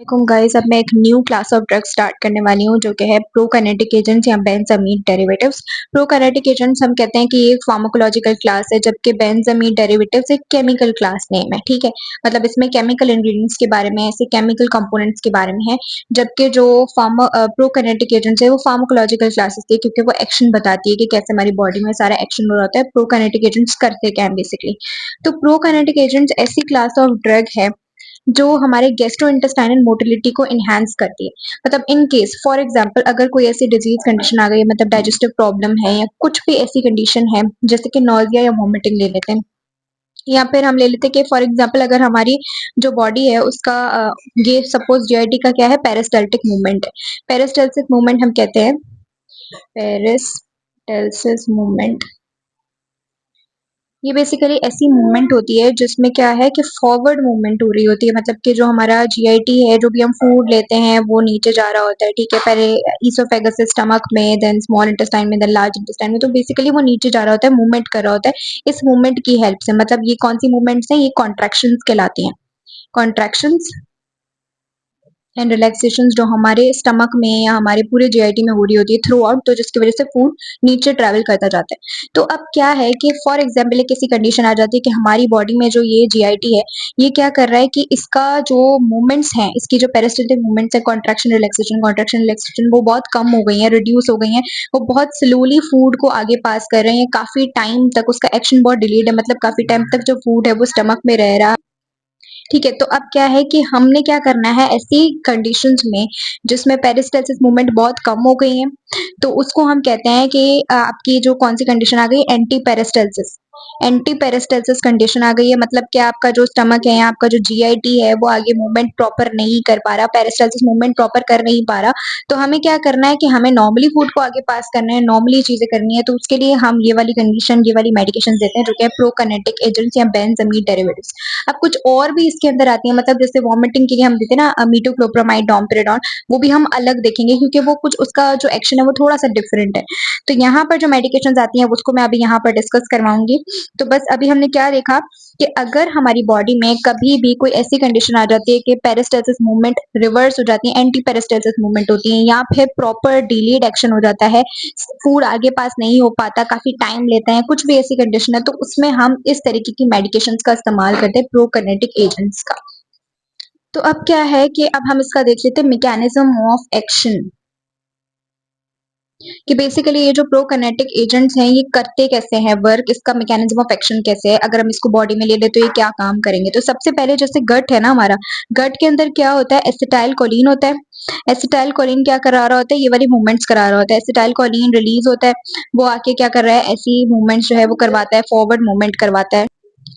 Guys, अब मैं एक new class of drug start करने वाली हूँ जो कि है प्रोकाइनेटिक एजेंट्स या बेंजामीन डेरिवेटिव्स। प्रोकाइनेटिक एजेंट्स हम कहते हैं कि ये एक फार्माकोलॉजिकल क्लास है, जबकि बेंजामीन डेरिवेटिव्स एक केमिकल क्लास नेम है। ठीक है, मतलब इसमें केमिकल इंग्रेडिएंट्स के बारे में, ऐसे केमिकल कंपोनेंट्स के बारे में है, जबकि जो प्रोकाइनेटिक एजेंट्स है वो फार्माकोलॉजिकल क्लासेस के, क्योंकि वो एक्शन बताती है कि कैसे हमारी बॉडी में सारा एक्शन हो रहा है। प्रोकाइनेटिक एजेंट्स करते क्या है बेसिकली। तो प्रोकाइनेटिक एजेंट्स ऐसी क्लास ऑफ ड्रग है जो हमारे गैस्ट्रोइंटेस्टाइनल मोटिलिटी को एनहांस करती है। मतलब इन केस फॉर एग्जांपल अगर कोई ऐसी डिजीज कंडीशन आ गई है, मतलब डाइजेस्टिव प्रॉब्लम है या कुछ भी ऐसी कंडीशन है जैसे कि नॉजिया या वॉमिटिंग ले लेते हैं, या फिर हम ले लेते हैं कि फॉर एग्जांपल अगर हमारी जो बॉडी है उसका ये सपोज जीआईटी का क्या है, पेरिस्टाल्टिक मूवमेंट है। पेरिस्टाल्टिक मूवमेंट हम कहते हैं पेरिस्टाल्सिस मूवमेंट। ये बेसिकली ऐसी मूवमेंट होती है जिसमें क्या है कि फॉरवर्ड मूवमेंट हो रही होती है, मतलब कि जो हमारा जीआईटी है, जो भी हम फूड लेते हैं वो नीचे जा रहा होता है। ठीक है, पहले ईसोफेगस से स्टमक में, देन स्मॉल इंटेस्टाइन में, देन लार्ज इंटेस्टाइन में, तो बेसिकली वो नीचे जा रहा होता है, मूवमेंट कर रहा होता है। इस मूवमेंट की हेल्प से, मतलब ये कौन सी मूवमेंट्स हैं, ये कॉन्ट्रैक्शंस कहलाती हैं। कॉन्ट्रैक्शंस एंड रिलैक्सेशन जो हमारे स्टमक में या हमारे पूरे जीआईटी में हो रही होती है थ्रू आउट, तो जिसकी वजह से फूड नीचे ट्रैवल करता जाता है। तो अब क्या है कि फॉर एग्जाम्पल एक ऐसी कंडीशन आ जाती है कि हमारी बॉडी में जो ये जीआईटी है, ये क्या कर रहा है कि इसका जो मूवमेंट्स हैं, इसकी जो पेरिस्टाल्टिक मूवमेंट्स है, कॉन्ट्रैक्शन रिलैक्सेशन वो बहुत कम हो गई है, रिड्यूस हो गई है। वो बहुत स्लोली फूड को आगे पास कर रहे हैं, काफी टाइम तक उसका एक्शन बहुत डिलेड है, मतलब काफी टाइम तक जो फूड है वो स्टमक में रह रहा। ठीक है, तो अब क्या है कि हमने क्या करना है ऐसी कंडीशंस में जिसमें पेरिस्टाल्सिस मूवमेंट बहुत कम हो गई है, तो उसको हम कहते हैं कि आपकी जो कौन सी कंडीशन आ गई, anti peristalsis. Anti peristalsis condition आ गई है, मतलब कि आपका जो स्टमक है या आपका जो जीआईटी है वो आगे मूवमेंट प्रॉपर नहीं कर पा रहा, पेरिस्टाल्सिस मूवमेंट प्रॉपर कर नहीं पा रहा। तो हमें क्या करना है कि हमें नॉर्मली फूड को आगे पास करना है, नॉर्मली चीजें करनी है, तो उसके लिए हम ये वाली कंडीशन, ये वाली मेडिकेशन देते हैं जो कि प्रोकाइनेटिक एजेंट्स या बेंजामीन डेरिवेटिव्स। अब कुछ और भी इसके अंदर आती है, मतलब जैसे वॉमिटिंग के लिए हम देते हैं ना मीटोक्लोप्रामाइड, डोम्पेराडोन, वो भी हम अलग देखेंगे क्योंकि वो कुछ उसका जो एक्शन है वो थोड़ा सा डिफरेंट है। तो यहाँ पर जो मेडिकेशन आती हैं उसको मैं अभी यहाँ पर डिस्कस करवाऊंगी। तो बस अभी हमने क्या देखा कि अगर हमारी बॉडी में कभी भी कोई ऐसी कंडीशन आ जाती है कि पेरिस्टाल्सिस मूवमेंट रिवर्स हो जाती है, एंटी पेरिस्टाल्सिस मूवमेंट होती है, या फिर प्रॉपर डिलेड एक्शन हो जाता है, फूड आगे पास नहीं हो पाता, काफी टाइम लेता है, कुछ भी ऐसी कंडीशन है, तो उसमें हम इस तरीके की मेडिकेशन का इस्तेमाल करते हैं, प्रोकाइनेटिक एजेंट्स का। तो अब क्या है कि अब हम इसका देख लेते हैं मैकेनिज्म ऑफ एक्शन, कि बेसिकली ये जो प्रोकाइनेटिक एजेंट्स हैं ये करते कैसे हैं वर्क, इसका मैकेनिज्म ऑफ एक्शन कैसे है, अगर हम इसको बॉडी में ले ले तो ये क्या काम करेंगे। तो सबसे पहले जैसे गट है ना हमारा, गट के अंदर क्या होता है, एसिटाइल कोलिन होता है। एसिटाइल कोलिन क्या करा रहा होता है, ये वाली मूवमेंट्स करा रहा होता है। एसिटाइल कोलिन रिलीज होता है, वो आके क्या कर रहा है, ऐसी मूवमेंट्स जो है वो करवाता है, फॉरवर्ड मूवमेंट करवाता है।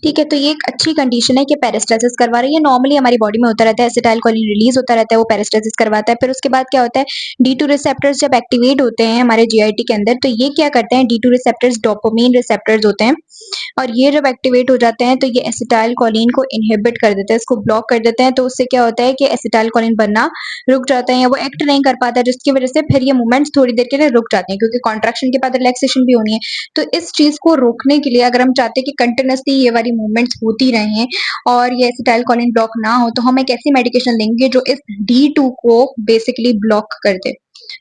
ठीक है, तो ये एक अच्छी कंडीशन है कि पेरिस्टाल्सिस करवा रही है, नॉर्मली हमारी बॉडी में होता रहता है, एसिटाइल कोलिन रिलीज होता रहता है, वो पेरिस्टाल्सिस करवाता है। फिर उसके बाद क्या होता है, डी2 रिसेप्टर्स जब एक्टिवेट होते हैं हमारे जीआईटी के अंदर, तो ये क्या करते हैं, डी2 रिसेप्टर्स डोपामाइन रिसेप्टर्स होते हैं, और ये जब एक्टिवेट हो जाते हैं तो ये एसिटाइल कोलिन को इनहिबिट कर देते हैं, इसको ब्लॉक कर देते हैं। तो उससे क्या होता है कि एसिटाइल कोलिन बनना रुक जाता है या वो एक्ट नहीं कर पाता, जिसकी वजह से फिर ये मूवमेंट्स थोड़ी देर के लिए रुक जाते हैं, क्योंकि कॉन्ट्रैक्शन के बाद रिलैक्सेशन भी होनी है। तो इस चीज को रोकने के लिए अगर हम चाहते हैं कि कंटिन्यूसली ये वाली मूवमेंट्स होती रहें और ये एसिटाइल कोलिन ब्लॉक ना हो, तो हम एक ऐसी मेडिकेशन देंगे जो इस डी2 को बेसिकली ब्लॉक कर दे।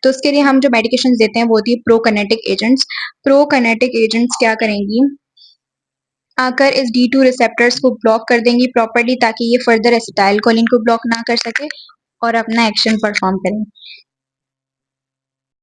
तो उसके लिए हम जो मेडिकेशन देते हैं वो होती है प्रोकाइनेटिक एजेंट्स। प्रोकाइनेटिक एजेंट्स क्या करेंगी, आकर इस डी2 रिसेप्टर्स को ब्लॉक कर देंगी प्रॉपर्ली, ताकि ये फर्दर एसिटाइल कोलिन को ब्लॉक ना कर सके और अपना एक्शन परफॉर्म करें।